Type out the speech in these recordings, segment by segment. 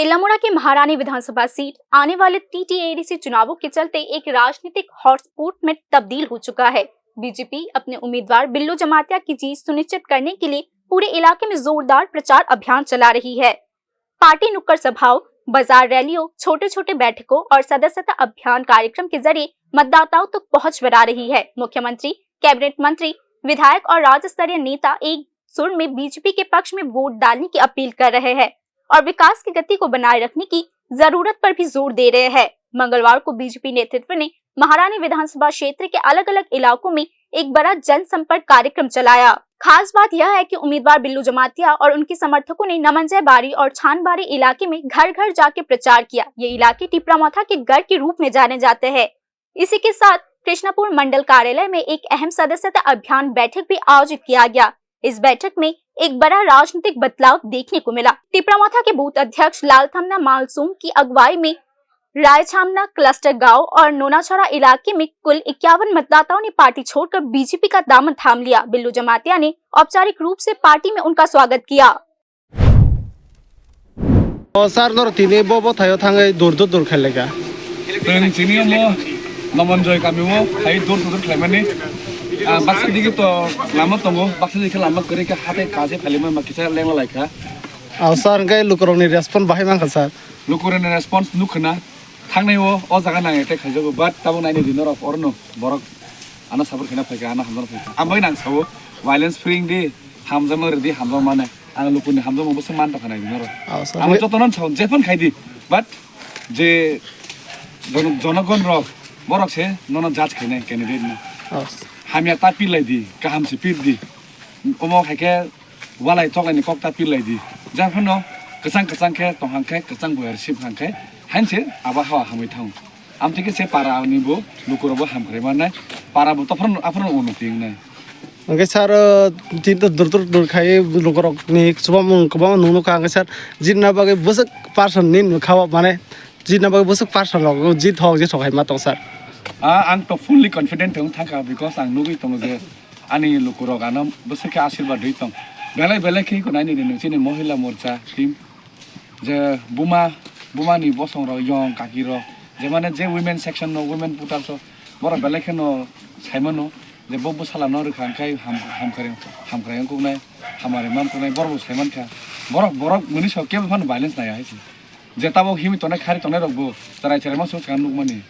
तेलामुड़ा की महारानी विधानसभा सीट आने वाले टीटीएडीसी चुनावों के चलते एक राजनीतिक हॉटस्पॉट में तब्दील हो चुका है। बीजेपी अपने उम्मीदवार बिल्लू जमातिया की जीत सुनिश्चित करने के लिए पूरे इलाके में जोरदार प्रचार अभियान चला रही है। पार्टी नुक्कड़ सभाओं, बाजार रैलियों, छोटे छोटे बैठकों और सदस्यता अभियान कार्यक्रम के जरिए मतदाताओं तक पहुंच बढ़ा रही है। मुख्यमंत्री, कैबिनेट मंत्री, विधायक और राज्य स्तरीय नेता एक सुर में बीजेपी के पक्ष में वोट डालने की अपील कर रहे हैं और विकास की गति को बनाए रखने की जरूरत पर भी जोर दे रहे हैं। मंगलवार को बीजेपी नेतृत्व ने महारानी विधानसभा क्षेत्र के अलग अलग इलाकों में एक बड़ा जनसंपर्क कार्यक्रम चलाया। खास बात यह है कि उम्मीदवार बिल्लू जमातिया और उनके समर्थकों ने नमनजय बारी और छानबारी इलाके में घर घर जाके प्रचार किया। ये इलाके टिपरामाथा के गढ़ के रूप में जाने जाते हैं। इसी के साथ कृष्णापुर मंडल कार्यालय में एक अहम सदस्यता अभियान बैठक भी आयोजित किया गया। इस बैठक में एक बड़ा राजनीतिक बदलाव देखने को मिला। टिपरामाथा के बूथ अध्यक्ष लालथमना मालसूम की अगुवाई में रायछामना क्लस्टर गांव और नोनाछड़ा इलाके में कुल 51 मतदाताओं ने पार्टी छोड़कर बीजेपी का दामन थाम लिया। बिल्लू जमातिया ने औपचारिक रूप से पार्टी में उनका स्वागत किया। सर नोर तिने बोबो थायो थांगे दूर दूर खेलेगा ट्रेनिंग सिनियर मो नमनजय कामिमो हाय दूर खेलमाने बाक्सा दिखे तो लामा तंगो बाक्सा दिखे लामा करे के हाथे काजे फालिमा माकिसा लेंला लायका सर के लुकरंनि रेस्पॉन्स बाहाय मांखा सर लुकरनि रेस्पॉन्स नुखना थांनायओ अ जागा नाङै टे खाजोगो बाट ताबो नायनि दिनर अफ अरनो बरक आना साबर खना फैका आना हमजन फैका आमबाय नां सावो वायलेंस फ्रीing दि हामजम रेदि हामजम माने आं लुकुनि हामजम बसो मान तखानाय दिनर आं जतनन साव जेफन खायदि बाट जे जनगण रक बरक से नन जाज खायनाय कैंडिडेट ना हामिया तापिलायदि गाहामसे पिरदि अमो खायके वालाय थगलायनि कक तापिलायदि जाफनो गसां के तहांखे गसां बयर सिप हांखे हानसे आबहावा हामै थां आमथिके से पारानिबो लुकुरबो हामख्रे माने पाराबो तफरन आफरन उन्नतिंनाय ओके सर जित दूर खाय लुकरकनि सुबा नुनो का सर जितना बागे बसक पार्सन नि खावा माने जितना बागे बसक पार्सन लग जित हक जे सहाय मा सर आं तो फुल्ली कॉन्फिडेंट हूं थांका बिकॉज आं नुगै दङ जे आंनि लुकुरक आनो बसके आशीर्वाद दै दं बेले के को नायनि दिन जोंनि महिला मोर्चा टीम जे बुमानि बसं र यं काकी र जे माने जे वुमेन सेक्शन नो वुमेन पुटार बर बेले के नो साइमन नो जे बबो साला न रखांखाय हामखरें को नाय हमारे मान को नाय बरबो साइमन का बरक मुनि सके फान वायलेंस नाय हाय जे ताबो हिमि तने खारि तने रगबो तराय चरे मा सो कान नुगमानि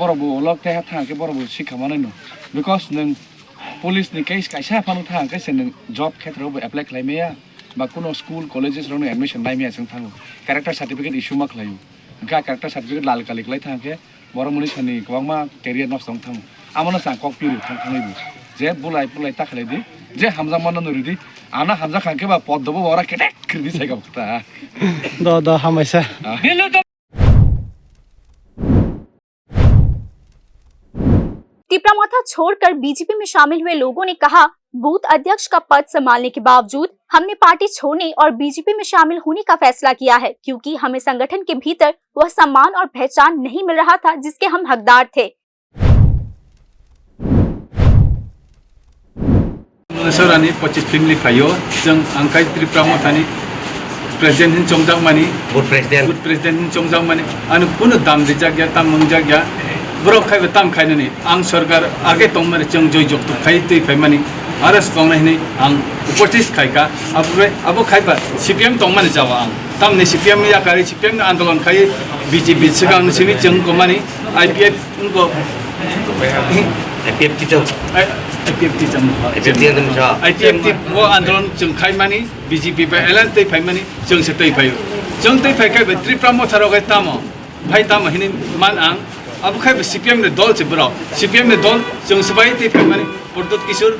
बरबो अलग ते थांके बरबो सिखामानाय नो बिकॉज नों पुलिस नि केस कायसा फानु थांके से नों जॉब क्षेत्रआव एप्लाई खालामैया बा कोनो स्कूल कॉलेजेस रनो एडमिशन नायमिया जों थाङो कैरेक्टर सर्टिफिकेट इशू मा खालायो का कैरेक्टर सर्टिफिकेट लाल कालिखलाय थांके बर मुनिसनि गोबांमा कैरियर नस्ट दं थाङो आमनो सा कॉपी थांखांनायबो जे बुलाय ताखलायदि जे हामजा मन नरिदि आना हामजा खांके बा पदबो बरा केटे खिरदि जायगा बता द हामैसा टिपरामाथा छोड़कर बीजेपी में शामिल हुए लोगों ने कहा, बूथ अध्यक्ष का पद संभालने के बावजूद हमने पार्टी छोड़ने और बीजेपी में शामिल होने का फैसला किया है, क्योंकि हमें संगठन के भीतर वह सम्मान और पहचान नहीं मिल रहा था जिसके हम हकदार थे। सोरानी 25 फिल्म लिखायो जों आंखाय त्रिप्रामाथानि प्रेसिडेंट चंगजां मानि बुथ प्रेसिडेंट चंगजां मानि आनो कुनो दाम दिजाग्या ताम मंजाग्या ब्रक खाय ताम खायनानि आं सरकार आगे दं माने जों जय जग खाय दै फाय मानि आरो स्कंनायनि आं उपस्थित खायका आबो खायबा सीपीएम दं माने जावा आं तामनि सीपीएम या गारि सीपीएम आंदोलन खाय बीजेपी सिगां सिनि जों को मानि आईपीएफ उनको आईपीएफ वो आंदोलन जों खाय मानि बीजेपी पे एलान दै फाय मानि जों से दै फाय जों दै फाय खाय त्रिप्रामाथा रगाय तामो फाय ताम हिनि मान आं अब खाय सीपीएम ने दल से बराव सीपीएम ने दल जों सबाय दै फाय मानि प्रदोत किशोर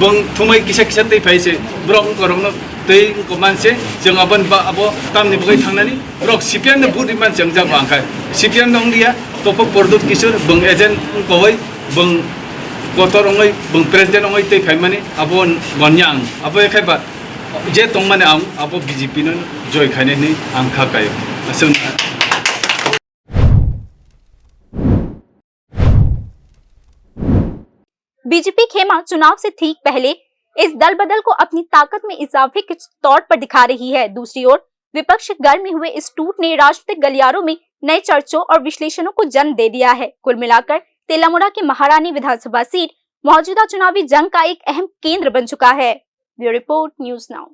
बं थुमै किसा दै फाय से ब्रक करंनो दै को मानसे जों अबन बा अबो तामनि बगै थांनानि ब्रक सीपीएम ने बुदि मान जों जाबा आंखाय सीपीएम दं दिया तोपक प्रदोत किशोर बं एजेंट कोवै बं गतर अंगै बं प्रेसिडेंट अंगै दै फाय मानि अबो गन्यां अबो खायबा जे दं माने आं अबो बीजेपी न जय खायनानि आं खाकाय जों बीजेपी खेमा चुनाव से ठीक पहले इस दल बदल को अपनी ताकत में इजाफे के तौर पर दिखा रही है। दूसरी ओर विपक्ष घर में हुए इस टूट ने राजनीतिक गलियारों में नए चर्चों और विश्लेषणों को जन्म दे दिया है। कुल मिलाकर तेलामुड़ा की महारानी विधानसभा सीट मौजूदा चुनावी जंग का एक अहम केंद्र बन चुका है। Bureau report, news now.